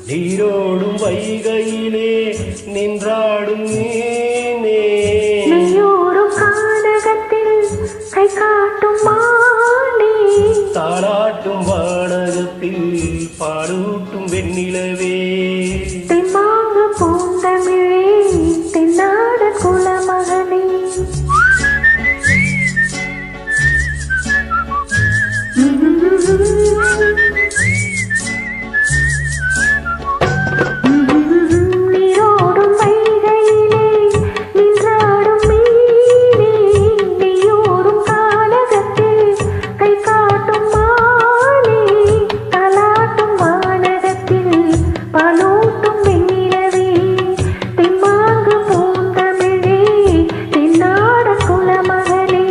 நீரோடும் வைகையிலே நின்றாடும் நீனே நீயோரும் கானகத்தில் கை காட்டும் மானே தாளாட்டும் வானகத்தில் பாடூட்டும் வெண்ணிலவே தெம்மாங்கு பூந்தமிழே தென்னாட குலமகனே நீரோடும் வைகையிலே நின்றாடும் மீனே நீயோரும் கானகத்தில் கை காட்டும் மானே தாலாட்டும் வானகத்தில் பாலூட்டும் வெண்ணிலவே தெம்மாங்கு பூந்தமிழே தென்னாட குலமகனே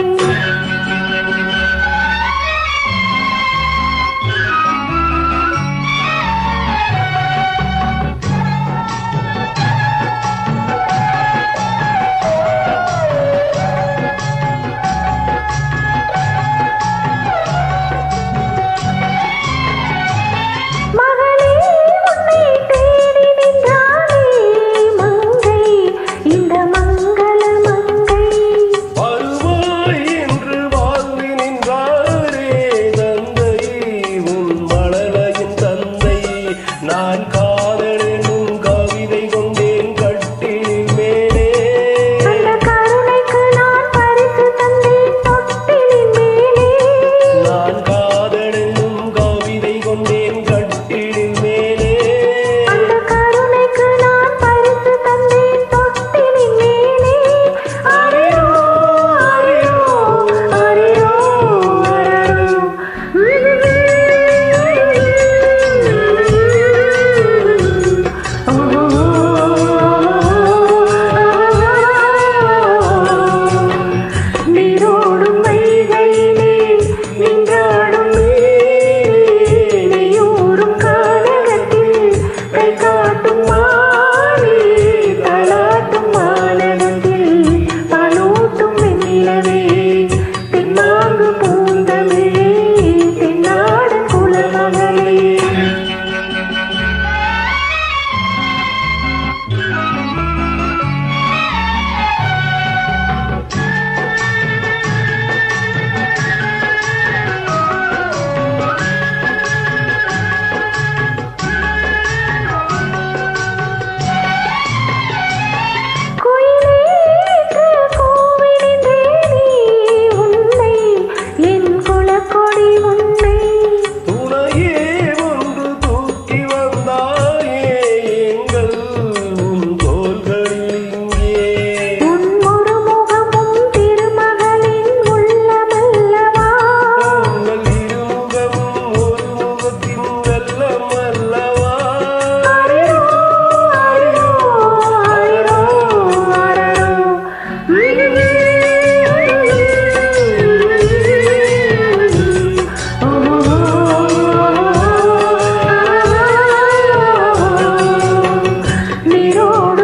மகளே உன்னை தேடி நின்றானே மங்கை இந்த மங்கள மங்கை வருவாய் என்று வாழ்ந்து நின்றாரே தந்தை உன் மழலையின் தந்தை நான் காதலெனும் கவிதை கொண்டேன் கட்டிலின் மேலே அந்த கருணைக்கு நான் பரிசு தந்தேன் தொட்டிலின் மேலே நான் காதலெனும் கவிதை கொண்டேன் கட்டிலின் மேலே அந்த கருணைக்கு நான் பரிசு தந்தேன் தொட்டிலின் மேலே ஆரிரோ ஆரிரோ ஆரிரோ நீரோடும் வைகையிலே நின்றாடும் நீயோரும் கானகத்தில் கை காட்டும் மானே தாலாட்டும் வானகத்தில் பாலூட்டும் வெண்ணிலவே தென்னாங்கு பூந்தமிழே தென்னாட குலமகளே குயிலேற்று கூவினின்றேனே உன்னை என் குலக்கொடி உன்னை துணையே ஒன்று தூக்கி வந்தாயே எங்கள் உன் தோள்களில் இங்கே உன் ஒரு முகமும் திருமகளின் உள்ளமல்லவா உங்கள் இருமுகமும் ஒரு முகத்தின் வெள்ளம் அல்லவா ஆரிரோ ஆரிரோ ஆரிரோ நீரோடும்